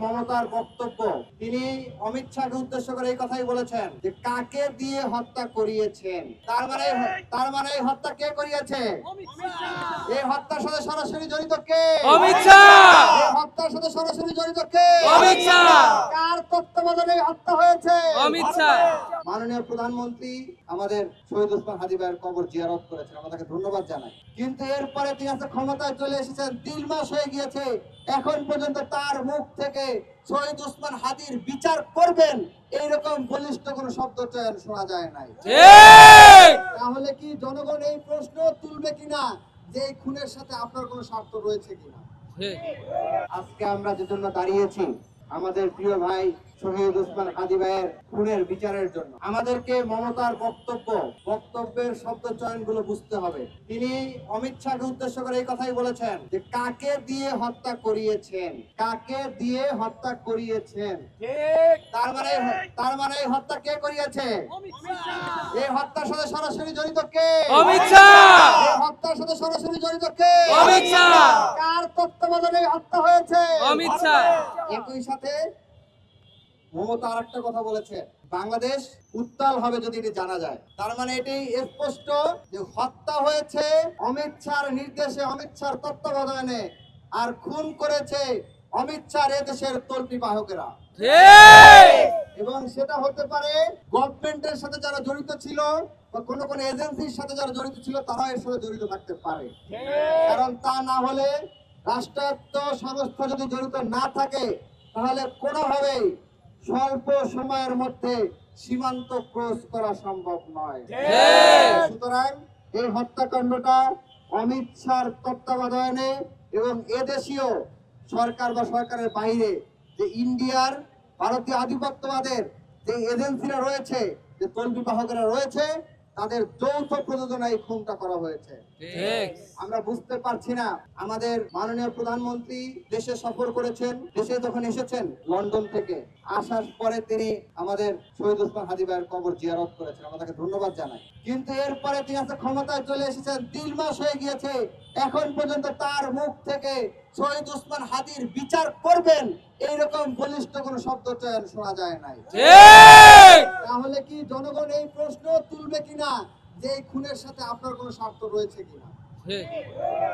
মমতার বক্তব্য, তিনি অমিত শাহকে উদ্দেশ্য করে এই কথাই বলেছেন যে কাকে দিয়ে হত্যা করিয়েছেন। তার মানে এই হত্যা কে করিয়েছে? এই হত্যার সাথে সরাসরি জড়িত কে? অমিত শাহ। এই হত্যার সাথে সরাসরি জড়িত কে? অমিত শাহ। কার তত্ত্বাবধানে এই হত্যা হয়েছে? অমিত শাহ। মাননীয় প্রধানমন্ত্রী আমাদের শহীদ ওসমান হাদি ভাইয়ের কবর জিয়ারত করেছেন, আমরা তাকে ধন্যবাদ জানাই। কিন্তু এরপরে তিনি আজকে ক্ষমতায় চলে এসেছেন, 3 মাস হয়ে গিয়েছে, এখন পর্যন্ত তার মুখ থেকে শহীদ ওসমান হাদির বিচার করবেন এইরকম বলিষ্ঠ কোনো শব্দ চয়ন শোনা যায় নাই। তাহলে কি জনগণ এই প্রশ্ন তুলবে কিনা যে এই খুনের সাথে আপনার কোনো স্বার্থ রয়েছে কিনা? আজকে আমরা যে জন্য দাঁড়িয়েছি আমাদের প্রিয় ভাই শহীদ ওসমান হাদি ভাইয়ের খুনের বিচারের জন্য, আমাদেরকে মমতার বক্তব্যের শব্দ চয়নগুলো বুঝতে হবে। তিনি অমিত শাহকে উদ্দেশ্য করে এই কথাই বলেছেন যে কাকে দিয়ে হত্যা করিয়েছেন, কাকে দিয়ে হত্যা করিয়েছেন। তার মানে এই হত্যা কে করিয়েছে? এই হত্যার সাথে সরাসরি জড়িত কে? অমিত শাহ। এই হত্যার সাথে সরাসরি জড়িত কে? অমিত শাহ। কার তত্ত্বাবধানে হত্যা হয়েছে? অমিত শাহ। একই সাথে মমতা আরেকটা কথা বলেছে, বাংলাদেশ উত্তাল হবে যদি এটি জানা যায়। তার মানে এটি স্পষ্ট যে হত্যা হয়েছে অমিত শাহর নির্দেশে, অমিত শাহর তত্ত্বাবধানে, আর খুন করেছে অমিত শাহর এদেশের তল্পি বাহকেরা। এবং সেটা হতে পারে গভর্নমেন্টের সাথে যারা জড়িত ছিল বা কোন এজেন্সির সাথে যারা জড়িত ছিল তারা এর সাথে জড়িত থাকতে পারে। কারণ তা না হলে রাষ্ট্রায়ত্ত সংস্থা যদি জড়িত না থাকে তাহলে কোনোভাবেই স্বল্প সময়ের মধ্যে সীমান্ত ক্রস করা সম্ভব নয়। সুতরাং এই হত্যাকাণ্ডটা অমিত শাহর তত্ত্বাবধানে এবং এদেশীয় সরকার বা সরকারের বাইরে যে ইন্ডিয়ার ভারতীয় আধিপত্যবাদের যে এজেন্সিরা রয়েছে, যে তল্পি বাহকেরা রয়েছে, তাদের যৌথ প্রযোজনায় খুনটা করা হয়েছে। আমরা বুঝতে পারছি না। আমাদের মাননীয় প্রধানমন্ত্রী দেশে সফর করেছেন, দেশে যখন এসেছেন লন্ডন থেকে, আসার পরে তিনি আমাদের শহীদ ওসমান হাদি ভাইয়ের কবর জিয়ারত করেছেন, আমরা তাকে ধন্যবাদ জানাই। কিন্তু এরপরে তিনি আজকে ক্ষমতায় চলে এসেছেন, 3 মাস হয়ে গিয়েছে, এখন পর্যন্ত তার মুখ থেকে শহীদ ওসমান হাদির বিচার করবেন এইরকম বলিষ্ঠ কোনো শব্দ চয়ন শোনা যায় নাই। তাহলে কি জনগণ এই প্রশ্ন তুলবে কিনা যে এই খুনের সাথে আপনার কোনো স্বার্থ রয়েছে কিনা?